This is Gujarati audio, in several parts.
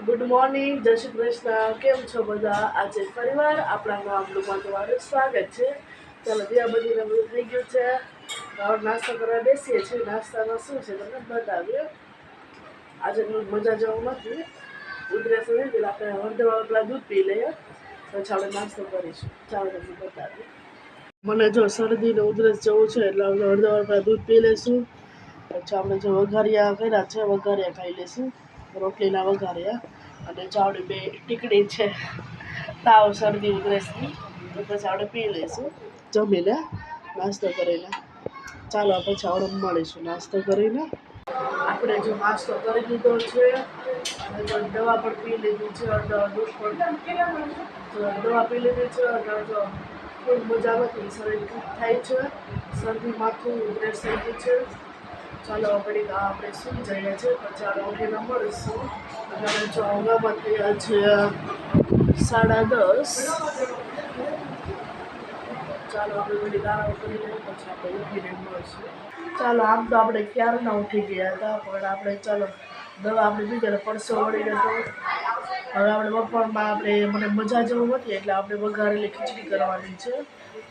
ગુડ મોર્નિંગ, જય શ્રી કૃષ્ણ. કેમ છો બધા? આજે ફરીવાર આપણા નવા બ્લોગમાં તમારું સ્વાગત છે. ચાલો ત્યાં બધીને બધું થઈ ગયું છે. હવે નાસ્તો કરવા બેસીએ છીએ. નાસ્તામાં શું છે તમને બતાવીએ. આજે મજા જવું નથી. ઉધરસ હોય એટલે આપણે હળદરવાળું પેલા દૂધ પી લઈએ, પછી આપણે નાસ્તો કરીશું. ચાલો તમને બતાવીએ. મને જો શરદી ને ઉધરસ જવું છે એટલે આપણે હળદરવાળું પેલા દૂધ પી લઈશું. પછી આપણે જો વઘારિયા કર્યા છે, વઘારિયા ખાઈ લઈશું. રોટલીના વઘારિયા અને ચાવડી બે ટીકડી છે તાવ શરદી ઉધરસની, તો પછી આપણે પી લઈશું જમીને, નાસ્તો કરીને. ચાલો પછી આપણે મળીશું નાસ્તો કરીને. આપણે જો નાસ્તો કરી લીધો છે અને જો દવા પણ પી લીધી છે, દૂધ પણ દવા પી લીધી છે અને જો ખૂબ મજા નથી, શરીર ઠીક થાય છે, શરદી માથું ઉધરસ થઈ ગઈ છે. ચાલો ઘડીક આપણે સુઈ જઈએ છીએ, પછી આપણે ઉઠીને મળીશું. અને જો હવામાં થયા છે 10:30. ચાલો આપણે ઘડીક આરામ કરી લઈએ, પછી આપણે ઉઠીને મળીશું. ચાલો આમ તો આપણે ક્યારના ઉઠી ગયા હતા, પણ આપણે ચાલો દવા આપણે પી ગયા, પરસો વળીને તો હવે આપણે બપોરમાં મને મજા જેવું નથી એટલે આપણે વઘારેલી ખીચડી કરવાની છે.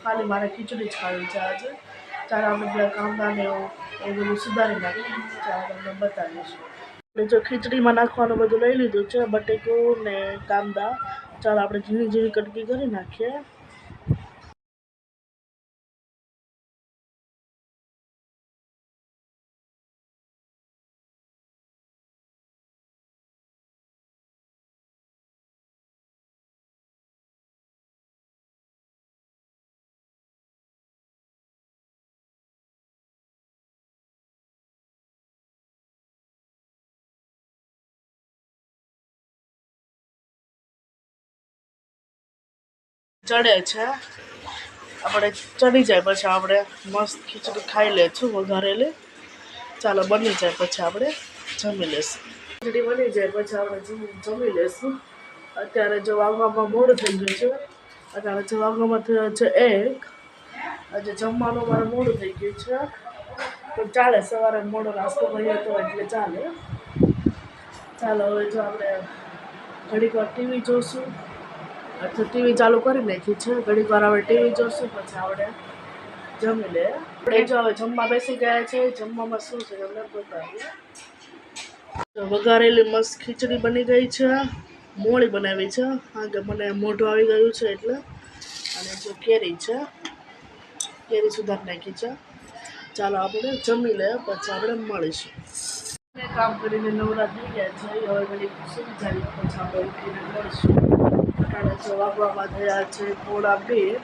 ખાલી મારે ખીચડી જ ખાવી છે આજે. ચાલો આપણે પેલા કાંદા ને એ બધું સુધારી નાખીએ. ચાલો તમને બતાવીશું. આપણે જો ખીચડીમાં નાખવાનું બધું લઈ લીધું છે, બટેકું ને કાંદા. ચાલો આપણે ઝીણી ઝીણી કટકી કરી નાખીએ. ચડે છે, આપણે ચડી જાય પછી આપણે મસ્ત ખીચડી ખાઈ લઈશું વઘારેલી. ચાલો બની જાય પછી આપણે જમી લઈશું. ખીચડી બની જાય પછી આપણે જમી લઈશું. અત્યારે જો વાગવામાં મોડું થઈ ગયું છે, અત્યારે જો વાગવામાં થયો છે 1. આજે જમવાનું મારે મોડું થઈ ગયું છે, તો ચાલે, સવારે મોડો નાસ્તો કરીએ તો એટલે ચાલે. ચાલો હવે જો આપણે ઘડીક વાર ટીવી જોઈશું. અથવા ટીવી ચાલુ કરી નાખી છે, ઘડીક વાર આપણે ટીવી જોઈશું, પછી આપણે જમી લે. આપણે જો હવે જમવા બેસી ગયા છે. જમવામાં શું છે તમને બતાવીએ. વઘારેલી મસ્ત ખીચડી બની ગઈ છે, મોળી બનાવી છે કારણ કે મને મોઢું આવી ગયું છે એટલે. અને જો કેરી છે, કેરી સુધારી નાખી છે. ચાલો આપણે જમી લે પછી આપણે મળીશું. કામ કરીને નવરા થઈ ગયા છે, હવે ઘડી સુઈ જાય પછી આપણે ઉઠીને મળીશું. અત્યારે જો વાગવામાં થયા છે 1:30.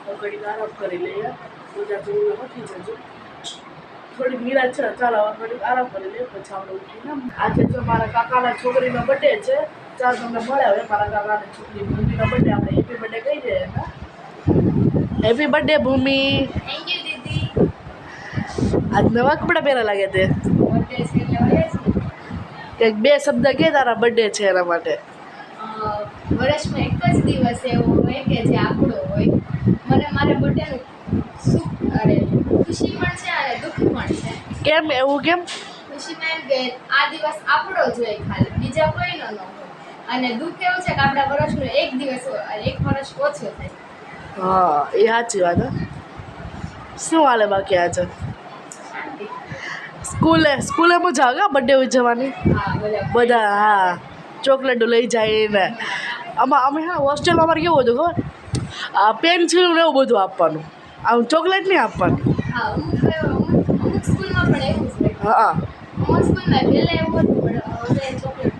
તો ઘડીક આરામ કરી લઈએ. પૂજા જેવું નથી જજો, થોડીક નિરાશ છે. ચાલો હવે ઘડીક આરામ કરી લઈએ પછી આપણે ઉઠીને. આજે જો મારા કાકાના છોકરીનો બર્થડે છે. ચાલો તમને મળ્યા હવે મારા કાકાની છોકરી ભૂમિનો બર્થડે. આપણે હેપી બર્થડે કહી દઈએ ને. Happy birthday Bhumi. Thank you દીદી. આજ નવા કપડા પહેરા લાગે તે. કંઈક 2 શબ્દ કે તારા બર્થડે છે એના માટે. વર્ષમાં એક જ દિવસ એવો હોય કે જે આપણો હોય. મને મારા બર્થડેનું ખુશી પણ છે અને દુઃખ પણ છે. કેમ એવું કેમ? ખુશીમાં એમ કે આ દિવસ આપણો જ હોય, ખાલી બીજા કોઈનો ન હોય. અને દુઃખ એવું છે કે આપણા વર્ષનો એક દિવસ હોય અને 1 વર્ષ ઓછો થાય. હા, એ સાચી વાત. શું હાલે બાકી આજે? સ્કૂલે મજા આવે બર્થડે ઉજવવાની. બધા હા ચોકલેટો લઈ જાય ને. અમે હોસ્ટેલમાં અમારે કેવું હતું ખબર, પેન્સિલ ને એવું બધું આપવાનું, આમ ચોકલેટ નહીં આપવાની. અમુક સ્કૂલમાં પણ એવું જ હોય. હા, અમુક સ્કૂલમાં પહેલાં એવું હતું પણ હવે ચોકલેટ.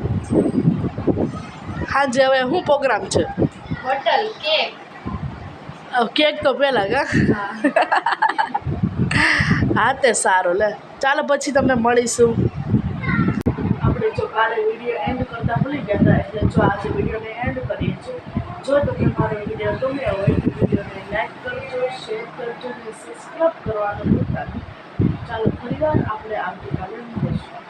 સાંજે હવે શું પ્રોગ્રામ છે? Hotel cake. કેક તો પહેલાં કા. હા તે સારું લે. ચાલો પછી તમને મળીશું. આપણે જો કાલે વિડીયો એન્ડ કરતા ભૂલી ગયા હતા એટલે જો આજે વિડીયોને એન્ડ કરીએ છીએ. જો તમને મારો વિડીયો ગમ્યો હોય તો વિડીયોને લાઈક કરજો, શેર કરજો અને સબસ્ક્રાઈબ કરવાનું ભૂલતા નહીં. ચાલો ફરીવાર આપણે આવતીકાલે મળીશું.